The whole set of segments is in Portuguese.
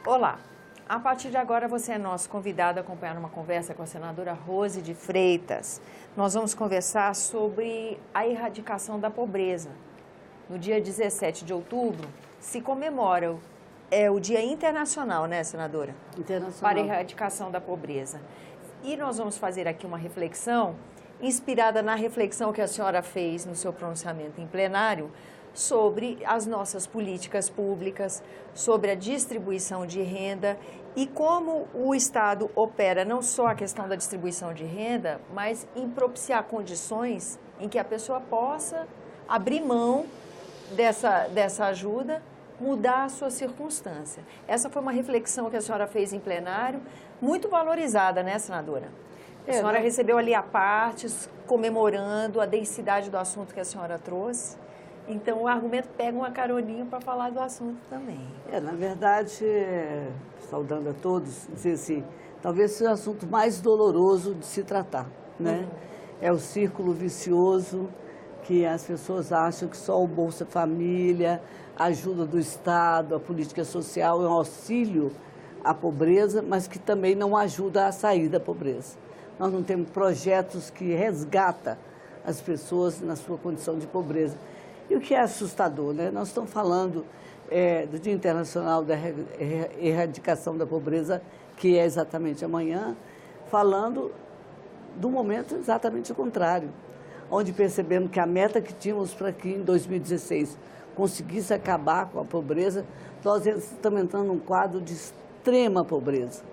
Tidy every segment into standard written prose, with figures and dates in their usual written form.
Olá, a partir de agora você é nosso convidado a acompanhar uma conversa com a senadora Rose de Freitas. Nós vamos conversar sobre a erradicação da pobreza. No dia 17 de outubro se comemora o Dia Internacional, né, senadora? Internacional. Para a erradicação da pobreza. E nós vamos fazer aqui uma reflexão, inspirada na reflexão que a senhora fez no seu pronunciamento em plenário, sobre as nossas políticas públicas, sobre a distribuição de renda e como o Estado opera não só a questão da distribuição de renda, mas em propiciar condições em que a pessoa possa abrir mão dessa ajuda, mudar a sua circunstância. Essa foi uma reflexão que a senhora fez em plenário, muito valorizada, né, senadora? A senhora recebeu ali a partes, comemorando a densidade do assunto que a senhora trouxe. Então, o argumento pega uma caroninha para falar do assunto também. Na verdade, saudando a todos, dizer assim, talvez seja o assunto mais doloroso de se tratar, né? É o círculo vicioso que as pessoas acham que só o Bolsa Família, a ajuda do Estado, a política social é um auxílio à pobreza, mas que também não ajuda a sair da pobreza. Nós não temos projetos que resgatam as pessoas na sua condição de pobreza. E o que é assustador, né? Nós estamos falando do Dia Internacional da Erradicação da Pobreza, que é exatamente amanhã, falando do momento exatamente o contrário, onde percebemos que a meta que tínhamos para que em 2016 conseguisse acabar com a pobreza, nós estamos entrando num quadro de extrema pobreza.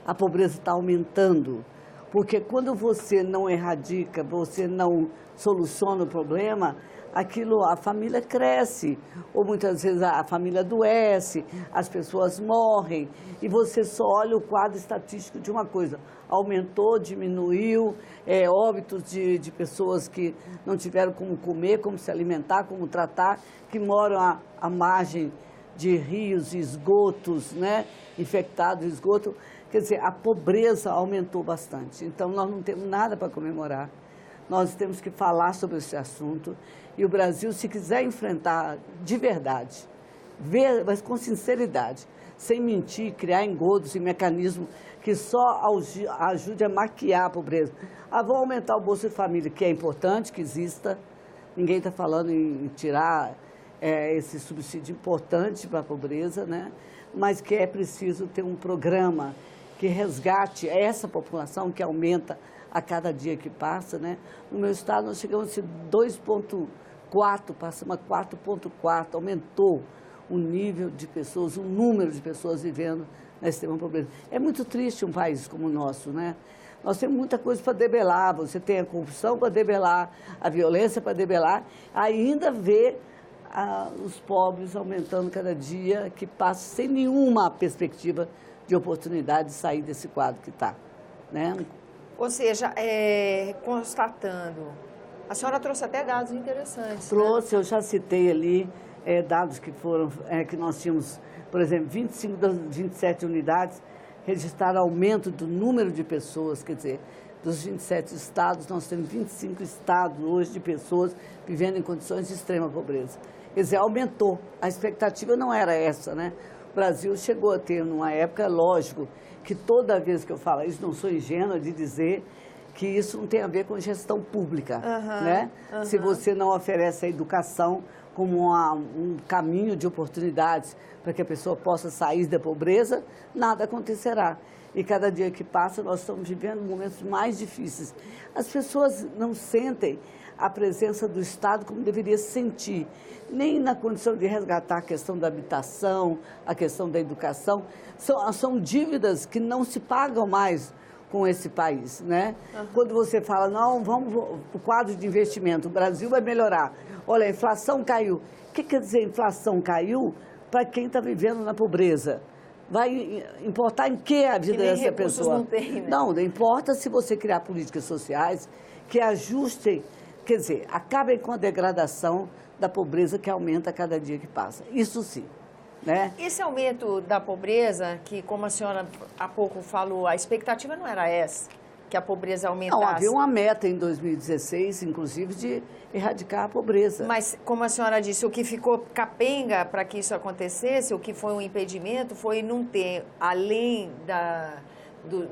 A pobreza está aumentando, porque quando você não erradica, você não soluciona o problema, a família cresce, ou muitas vezes a família adoece, as pessoas morrem, e você só olha o quadro estatístico de uma coisa, aumentou, diminuiu, óbitos de pessoas que não tiveram como comer, como se alimentar, como tratar, que moram à margem de rios e esgotos, né, infectados de esgoto. Quer dizer, a pobreza aumentou bastante, então nós não temos nada para comemorar. Nós temos que falar sobre esse assunto e o Brasil, se quiser enfrentar de verdade, mas com sinceridade, sem mentir, criar engodos e mecanismos que só ajude a maquiar a pobreza. Vão aumentar o Bolsa Família, que é importante que exista, ninguém está falando em tirar esse subsídio importante para a pobreza, né? Mas que é preciso ter um programa que resgate essa população que aumenta a cada dia que passa, né? No meu estado nós chegamos a 2,4, passamos a 4,4, aumentou o nível de pessoas, o número de pessoas vivendo na extrema pobreza. É muito triste um país como o nosso, né? Nós temos muita coisa para debelar, você tem a corrupção para debelar, a violência para debelar, ainda ver os pobres aumentando cada dia que passa sem nenhuma perspectiva de oportunidade de sair desse quadro que está, né? Ou seja, constatando, a senhora trouxe até dados interessantes. Trouxe, né? Eu já citei ali dados que nós tínhamos, por exemplo, 25 das 27 unidades registraram aumento do número de pessoas, quer dizer, dos 27 estados, nós temos 25 estados hoje de pessoas vivendo em condições de extrema pobreza. Quer dizer, aumentou. A expectativa não era essa, né? O Brasil chegou a ter, numa época, lógico, que toda vez que eu falo isso, não sou ingênua de dizer que isso não tem a ver com gestão pública, né? Se você não oferece a educação como um caminho de oportunidades para que a pessoa possa sair da pobreza, nada acontecerá. E cada dia que passa, nós estamos vivendo momentos mais difíceis. As pessoas não sentem a presença do Estado como deveria sentir, nem na condição de resgatar a questão da habitação, a questão da educação. São dívidas que não se pagam mais com esse país, né? Quando você fala, não, vamos para o quadro de investimento, o Brasil vai melhorar. Olha, a inflação caiu. O que quer dizer inflação caiu para quem está vivendo na pobreza? Vai importar em que a vida dessa pessoa? Não tem, né? Não importa se você criar políticas sociais que ajustem, quer dizer, acabem com a degradação da pobreza que aumenta a cada dia que passa. Isso sim, né? Esse aumento da pobreza, que como a senhora há pouco falou, a expectativa não era essa, que a pobreza aumentasse. Não, havia uma meta em 2016, inclusive, de erradicar a pobreza. Mas, como a senhora disse, o que ficou capenga para que isso acontecesse, o que foi um impedimento, foi não ter, além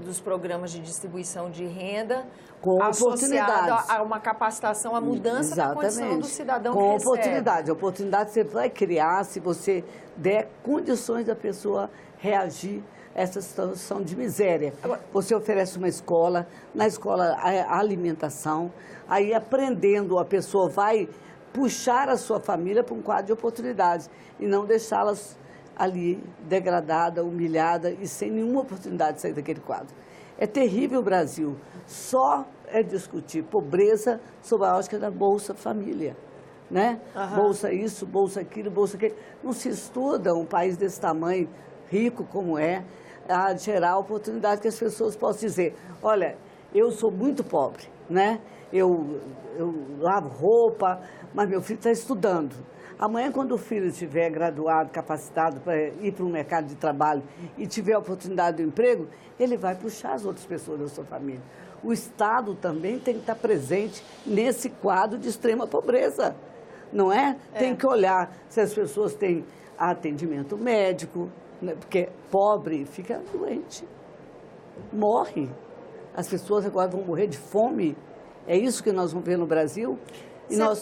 dos programas de distribuição de renda, com associado a uma capacitação, a mudança da condição do cidadão que recebe. Com oportunidade. A oportunidade você vai criar se você der condições da pessoa reagir a essa situação de miséria. Você oferece uma escola, na escola a alimentação, aí aprendendo a pessoa vai puxar a sua família para um quadro de oportunidades e não deixá-las ali degradada, humilhada e sem nenhuma oportunidade de sair daquele quadro. É terrível o Brasil. Só é discutir pobreza sob a ótica da Bolsa Família, né? Bolsa isso, bolsa aquilo, bolsa aquilo. Não se estuda um país desse tamanho, rico como é, a gerar a oportunidade que as pessoas possam dizer, olha, eu sou muito pobre, né? Eu lavo roupa, mas meu filho está estudando. Amanhã, quando o filho estiver graduado, capacitado para ir para o mercado de trabalho e tiver a oportunidade do emprego, ele vai puxar as outras pessoas da sua família. O Estado também tem que estar presente nesse quadro de extrema pobreza, não é? Tem que olhar se as pessoas têm atendimento médico, né? Porque pobre fica doente, morre. As pessoas agora vão morrer de fome. É isso que nós vamos ver no Brasil? E nós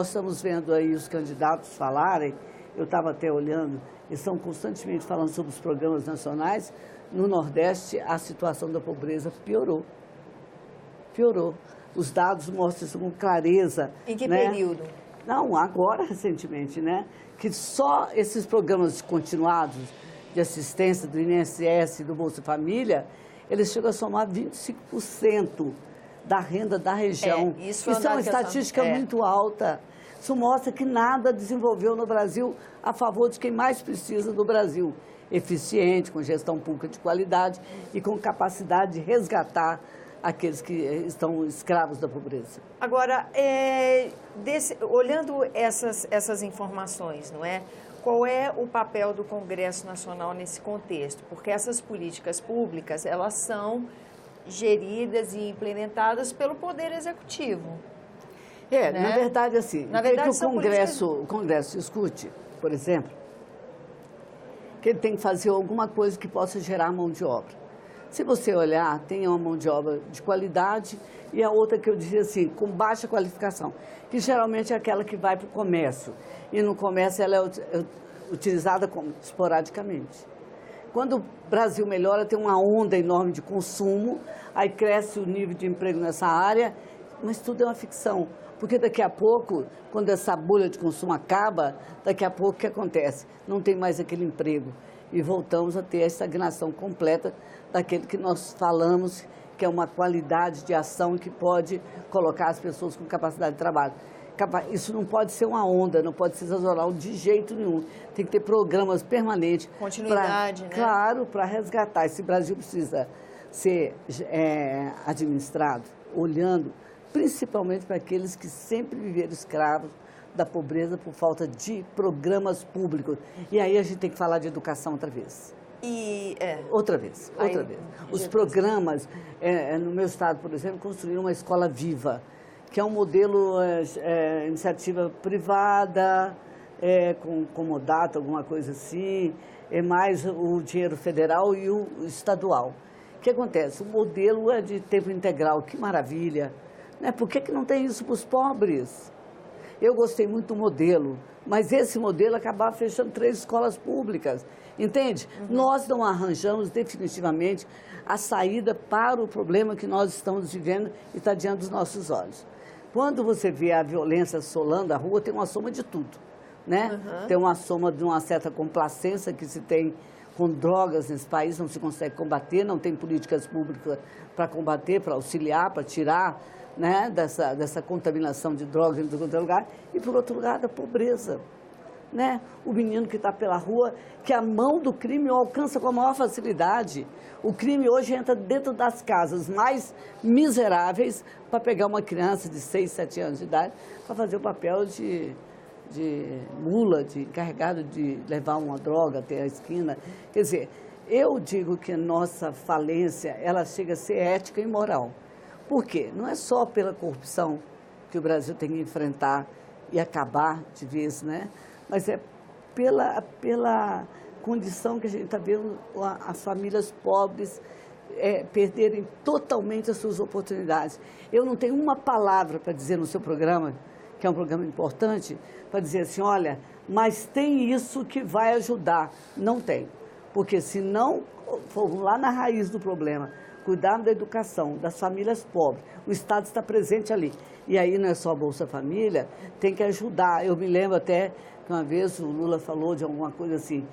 estamos vendo aí os candidatos falarem, eu estava até olhando, eles estão constantemente falando sobre os programas nacionais. No Nordeste, a situação da pobreza piorou. Piorou. Os dados mostram isso com clareza. Em que período? Não, agora, recentemente, né? Que só esses programas continuados de assistência do INSS e do Bolsa Família, eles chegam a somar 25% da renda da região. Isso é uma estatística muito alta. Isso mostra que nada desenvolveu no Brasil a favor de quem mais precisa do Brasil. Eficiente, com gestão pública de qualidade e com capacidade de resgatar aqueles que estão escravos da pobreza. Agora, olhando essas informações, não é? Qual é o papel do Congresso Nacional nesse contexto? Porque essas políticas públicas, elas são geridas e implementadas pelo Poder Executivo. Né? Na verdade, assim, o Congresso discute, por exemplo, que ele tem que fazer alguma coisa que possa gerar mão de obra. Se você olhar, tem uma mão de obra de qualidade e a outra que eu dizia assim, com baixa qualificação, que geralmente é aquela que vai para o comércio. E no comércio ela é utilizada esporadicamente. Quando o Brasil melhora, tem uma onda enorme de consumo, aí cresce o nível de emprego nessa área, mas tudo é uma ficção. Porque daqui a pouco, quando essa bolha de consumo acaba, daqui a pouco o que acontece? Não tem mais aquele emprego. E voltamos a ter a estagnação completa daquele que nós falamos, que é uma qualidade de ação que pode colocar as pessoas com capacidade de trabalho. Isso não pode ser uma onda, não pode ser sazonal de jeito nenhum. Tem que ter programas permanentes. Continuidade, né? Claro, para resgatar. Esse Brasil precisa ser administrado, olhando principalmente para aqueles que sempre viveram escravos da pobreza por falta de programas públicos. E aí a gente tem que falar de educação outra vez. Outra vez. Os programas, no meu estado, por exemplo, construíram uma escola viva, que é um modelo iniciativa privada, com comodato, alguma coisa assim, é mais o dinheiro federal e o estadual. O que acontece? O modelo é de tempo integral, que maravilha. Né? Por que não tem isso para os pobres? Eu gostei muito do modelo, mas esse modelo acabava fechando 3 escolas públicas, entende? Nós não arranjamos definitivamente a saída para o problema que nós estamos vivendo e está diante dos nossos olhos. Quando você vê a violência assolando a rua, tem uma soma de tudo, né? Tem uma soma de uma certa complacência que se tem com drogas nesse país, não se consegue combater, não tem políticas públicas para combater, para auxiliar, para tirar, né, dessa contaminação de drogas em todo lugar, e por outro lado a pobreza, né? O menino que está pela rua, que a mão do crime o alcança com a maior facilidade. O crime hoje entra dentro das casas mais miseráveis para pegar uma criança de 6, 7 anos de idade para fazer o papel de mula, de encarregado de levar uma droga até a esquina. Quer dizer, eu digo que nossa falência, ela chega a ser ética e moral. Por quê? Não é só pela corrupção que o Brasil tem que enfrentar e acabar de vez, né? Mas é pela condição que a gente está vendo as famílias pobres perderem totalmente as suas oportunidades. Eu não tenho uma palavra para dizer no seu programa, que é um programa importante, para dizer assim, olha, mas tem isso que vai ajudar. Não tem. Porque se não formos lá na raiz do problema, cuidar da educação, das famílias pobres, o Estado está presente ali. E aí não é só a Bolsa Família, tem que ajudar. Eu me lembro até que uma vez o Lula falou de alguma coisa assim,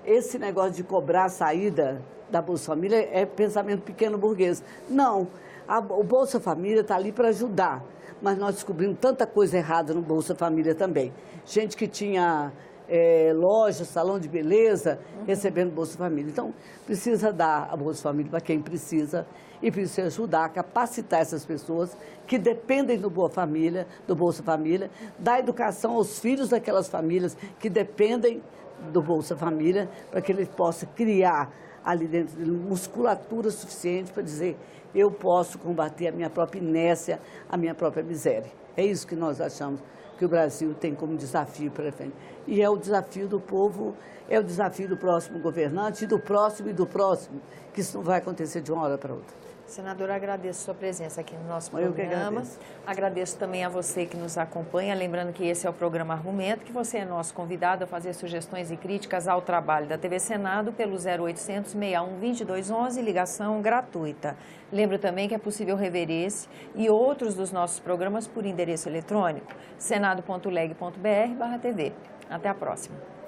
esse negócio de cobrar a saída da Bolsa Família é pensamento pequeno burguês. Não, o Bolsa Família está ali para ajudar, mas nós descobrimos tanta coisa errada no Bolsa Família também. Gente que tinha loja, salão de beleza, recebendo Bolsa Família. Então, precisa dar a Bolsa Família para quem precisa e precisa ajudar a capacitar essas pessoas que dependem do Bolsa Família, dar educação aos filhos daquelas famílias que dependem do Bolsa Família, para que ele possa criar ali dentro dele musculatura suficiente para dizer, eu posso combater a minha própria inércia, a minha própria miséria. É isso que nós achamos que o Brasil tem como desafio para frente. E é o desafio do povo, é o desafio do próximo governante, e do próximo, que isso não vai acontecer de uma hora para outra. Senadora, agradeço a sua presença aqui no nosso Eu que programa. agradeço. Agradeço também a você que nos acompanha, lembrando que esse é o programa Argumento, que você é nosso convidado a fazer sugestões e críticas ao trabalho da TV Senado pelo 0800 61 2211, ligação gratuita. Lembro também que é possível rever esse e outros dos nossos programas por endereço eletrônico senado.leg.br/tv. Até a próxima.